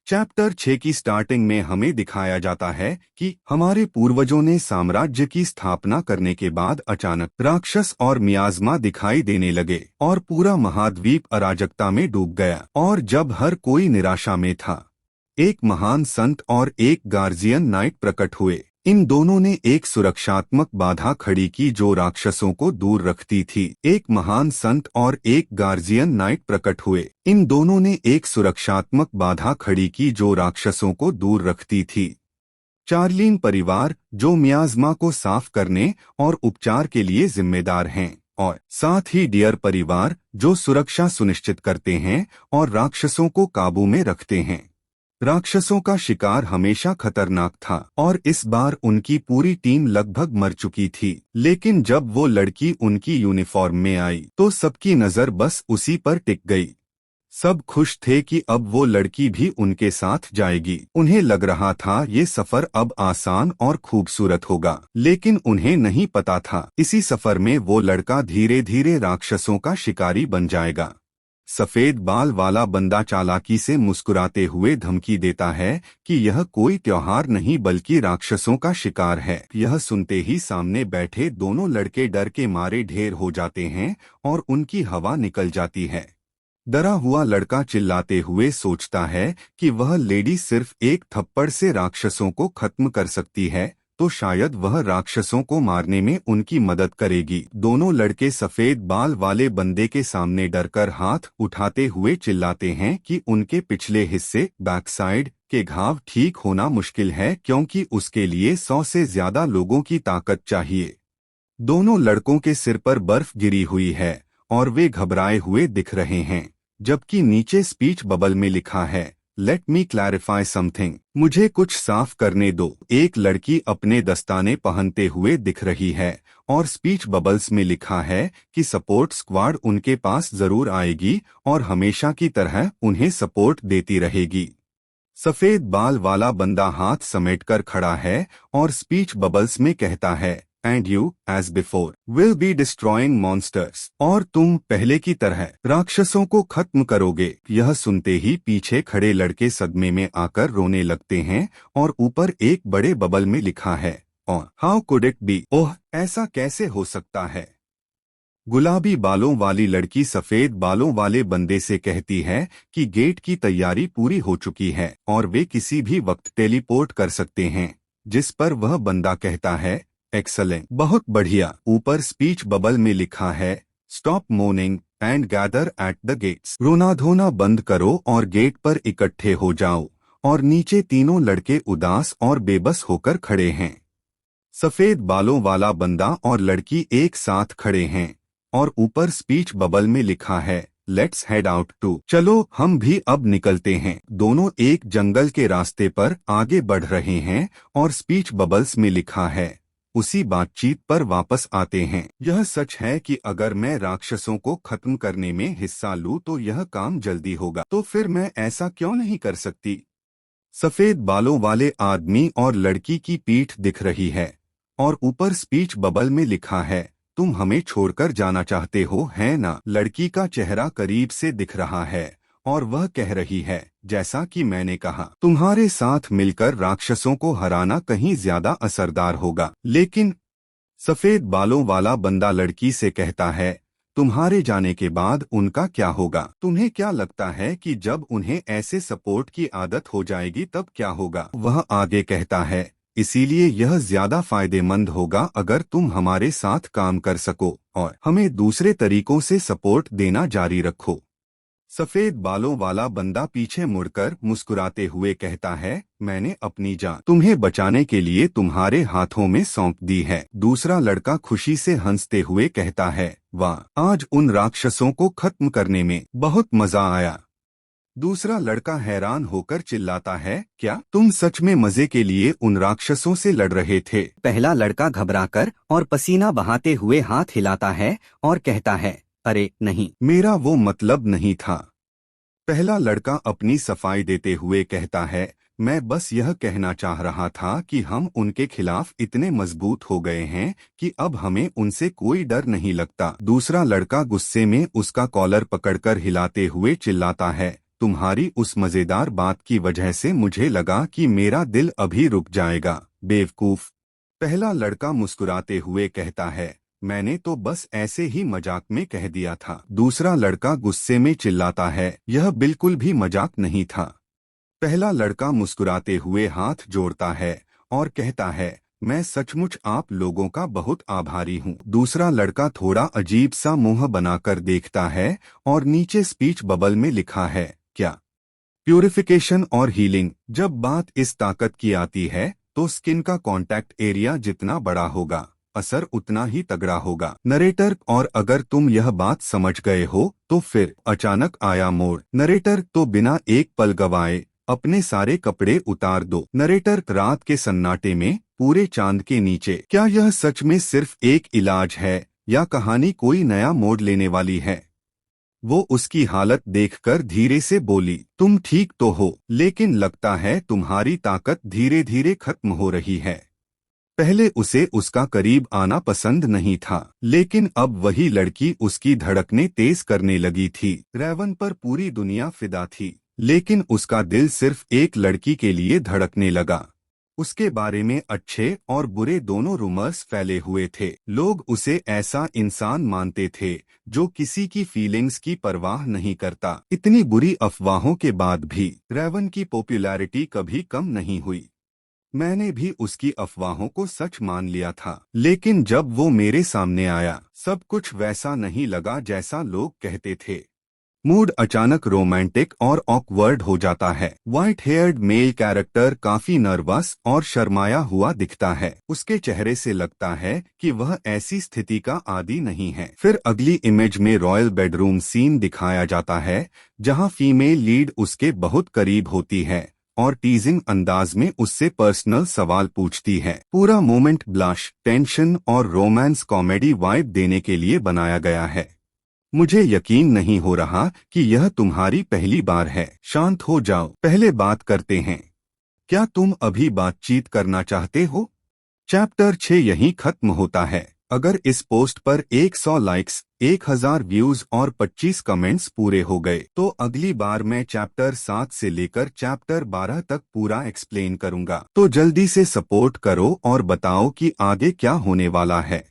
Chapter 6 की starting में हमें दिखाया जाता है कि हमारे पूर्वजों ने साम्राज्य की स्थापना करने के बाद अचानक राक्षस और मियाज़मा दिखाई देने लगे और पूरा महाद्वीप अराजकता में डूब गया। और जब हर कोई निराशा में था, एक महान संत और एक गार्जियन नाइट प्रकट हुए। इन दोनों ने एक सुरक्षात्मक बाधा खड़ी की जो राक्षसों को दूर रखती थी। एक महान संत और एक गार्जियन नाइट प्रकट हुए। इन दोनों ने एक सुरक्षात्मक बाधा खड़ी की जो राक्षसों को दूर रखती थी। चार्लिन परिवार, जो मियाज़मा को साफ करने और उपचार के लिए जिम्मेदार हैं, और साथ ही डियर परिवार, जो सुरक्षा सुनिश्चित करते हैं और राक्षसों को काबू में रखते हैं। राक्षसों का शिकार हमेशा खतरनाक था और इस बार उनकी पूरी टीम लगभग मर चुकी थी। लेकिन जब वो लड़की उनकी यूनिफॉर्म में आई तो सबकी नजर बस उसी पर टिक गई। सब खुश थे कि अब वो लड़की भी उनके साथ जाएगी। उन्हें लग रहा था ये सफर अब आसान और खूबसूरत होगा, लेकिन उन्हें नहीं पता था इसी सफर में वो लड़का धीरे धीरे राक्षसों का शिकारी बन जाएगा। सफेद बाल वाला बंदा चालाकी से मुस्कुराते हुए धमकी देता है कि यह कोई त्योहार नहीं बल्कि राक्षसों का शिकार है। यह सुनते ही सामने बैठे दोनों लड़के डर के मारे ढेर हो जाते हैं और उनकी हवा निकल जाती है। डरा हुआ लड़का चिल्लाते हुए सोचता है कि वह लेडी सिर्फ एक थप्पड़ से राक्षसों को खत्म कर सकती है, तो शायद वह राक्षसों को मारने में उनकी मदद करेगी। दोनों लड़के सफेद बाल वाले बंदे के सामने डरकर हाथ उठाते हुए चिल्लाते हैं कि उनके पिछले हिस्से बैक साइड के घाव ठीक होना मुश्किल है क्योंकि उसके लिए 100 से ज्यादा लोगों की ताकत चाहिए। दोनों लड़कों के सिर पर बर्फ गिरी हुई है और वे घबराए हुए दिख रहे हैं, जबकि नीचे स्पीच बबल में लिखा है, लेट मी क्लैरिफाई समथिंग। मुझे कुछ साफ करने दो। एक लड़की अपने दस्ताने पहनते हुए दिख रही है और स्पीच बबल्स में लिखा है कि सपोर्ट स्क्वाड उनके पास जरूर आएगी और हमेशा की तरह उन्हें सपोर्ट देती रहेगी। सफेद बाल वाला बंदा हाथ समेटकर खड़ा है और स्पीच बबल्स में कहता है, and you as before will be destroying monsters. और तुम पहले की तरह राक्षसों को खत्म करोगे। यह सुनते ही पीछे खड़े लड़के सदमे में आकर रोने लगते हैं और ऊपर एक बड़े बबल में लिखा है, और हाउ कुड इट बी, ओह ऐसा कैसे हो सकता है। गुलाबी बालों वाली लड़की सफेद बालों वाले बंदे से कहती है कि गेट की तैयारी पूरी हो चुकी है और वे किसी भी वक्त टेलीपोर्ट कर सकते हैं, जिस पर वह बंदा कहता है, एक्सलेंट, बहुत बढ़िया। ऊपर स्पीच बबल में लिखा है, stop morning and gather at the gates. रोना धोना बंद करो और गेट पर इकट्ठे हो जाओ। और नीचे तीनों लड़के उदास और बेबस होकर खड़े हैं। सफेद बालों वाला बंदा और लड़की एक साथ खड़े हैं और ऊपर स्पीच बबल में लिखा है, लेट्स हेड आउट टू। चलो हम भी अब निकलते हैं। दोनों एक जंगल के रास्ते पर आगे बढ़ रहे हैं और स्पीच बबल्स में लिखा है, उसी बातचीत पर वापस आते हैं। यह सच है कि अगर मैं राक्षसों को खत्म करने में हिस्सा लूं तो यह काम जल्दी होगा, तो फिर मैं ऐसा क्यों नहीं कर सकती। सफेद बालों वाले आदमी और लड़की की पीठ दिख रही है और ऊपर स्पीच बबल में लिखा है, तुम हमें छोड़कर जाना चाहते हो, है ना। लड़की का चेहरा करीब से दिख रहा है और वह कह रही है, जैसा कि मैंने कहा, तुम्हारे साथ मिलकर राक्षसों को हराना कहीं ज्यादा असरदार होगा। लेकिन सफेद बालों वाला बंदा लड़की से कहता है, तुम्हारे जाने के बाद उनका क्या होगा। तुम्हें क्या लगता है कि जब उन्हें ऐसे सपोर्ट की आदत हो जाएगी तब क्या होगा। वह आगे कहता है, इसीलिए यह ज्यादा फायदेमंद होगा अगर तुम हमारे साथ काम कर सको और हमें दूसरे तरीकों से सपोर्ट देना जारी रखो। सफेद बालों वाला बंदा पीछे मुड़कर मुस्कुराते हुए कहता है, मैंने अपनी जान तुम्हें बचाने के लिए तुम्हारे हाथों में सौंप दी है। दूसरा लड़का खुशी से हंसते हुए कहता है, वाह, आज उन राक्षसों को खत्म करने में बहुत मजा आया। दूसरा लड़का हैरान होकर चिल्लाता है, क्या तुम सच में मजे के लिए उन राक्षसों से लड़ रहे थे। पहला लड़का घबराकर और पसीना बहाते हुए हाथ हिलाता है और कहता है, अरे नहीं, मेरा वो मतलब नहीं था। पहला लड़का अपनी सफाई देते हुए कहता है, मैं बस यह कहना चाह रहा था कि हम उनके खिलाफ इतने मजबूत हो गए हैं कि अब हमें उनसे कोई डर नहीं लगता। दूसरा लड़का गुस्से में उसका कॉलर पकड़कर हिलाते हुए चिल्लाता है, तुम्हारी उस मजेदार बात की वजह से मुझे लगा कि मेरा दिल अभी रुक जाएगा। बेवकूफ। पहला लड़का मुस्कुराते हुए कहता है, मैंने तो बस ऐसे ही मजाक में कह दिया था। दूसरा लड़का गुस्से में चिल्लाता है, यह बिल्कुल भी मजाक नहीं था। पहला लड़का मुस्कुराते हुए हाथ जोड़ता है और कहता है, मैं सचमुच आप लोगों का बहुत आभारी हूँ। दूसरा लड़का थोड़ा अजीब सा मुंह बनाकर देखता है और नीचे स्पीच बबल में लिखा है, क्या प्यूरिफिकेशन और हीलिंग। जब बात इस ताकत की आती है तो स्किन का कांटेक्ट एरिया जितना बड़ा होगा, असर उतना ही तगड़ा होगा। नरेटर, और अगर तुम यह बात समझ गए हो तो फिर अचानक आया मोड़। नरेटर, तो बिना एक पल गवाए अपने सारे कपड़े उतार दो। नरेटर, रात के सन्नाटे में पूरे चांद के नीचे, क्या यह सच में सिर्फ एक इलाज है या कहानी कोई नया मोड़ लेने वाली है? वो उसकी हालत देखकर धीरे से बोली, तुम ठीक तो हो, लेकिन लगता है तुम्हारी ताकत धीरे धीरे खत्म हो रही है। पहले उसे उसका करीब आना पसंद नहीं था, लेकिन अब वही लड़की उसकी धड़कनें तेज करने लगी थी। रेवन पर पूरी दुनिया फिदा थी, लेकिन उसका दिल सिर्फ एक लड़की के लिए धड़कने लगा। उसके बारे में अच्छे और बुरे दोनों रूमर्स फैले हुए थे। लोग उसे ऐसा इंसान मानते थे जो किसी की फीलिंग्स की परवाह नहीं करता। इतनी बुरी अफवाहों के बाद भी रेवन की पॉपुलैरिटी कभी कम नहीं हुई। मैंने भी उसकी अफवाहों को सच मान लिया था, लेकिन जब वो मेरे सामने आया, सब कुछ वैसा नहीं लगा जैसा लोग कहते थे। मूड अचानक रोमांटिक और ऑकवर्ड हो जाता है। व्हाइट हेयर्ड मेल कैरेक्टर काफी नर्वस और शर्माया हुआ दिखता है। उसके चेहरे से लगता है कि वह ऐसी स्थिति का आदी नहीं है। फिर अगली इमेज में रॉयल बेडरूम सीन दिखाया जाता है, जहां फीमेल लीड उसके बहुत करीब होती है और टीजिंग अंदाज में उससे पर्सनल सवाल पूछती है। पूरा मोमेंट ब्लश, टेंशन और रोमांस कॉमेडी वाइब देने के लिए बनाया गया है। मुझे यकीन नहीं हो रहा कि यह तुम्हारी पहली बार है। शांत हो जाओ, पहले बात करते हैं। क्या तुम अभी बातचीत करना चाहते हो? चैप्टर 6 यहीं खत्म होता है। अगर इस पोस्ट पर 100 लाइक्स, 1000 व्यूज और 25 कमेंट्स पूरे हो गए तो अगली बार मैं चैप्टर 7 से लेकर चैप्टर 12 तक पूरा एक्सप्लेन करूंगा। तो जल्दी से सपोर्ट करो और बताओ कि आगे क्या होने वाला है।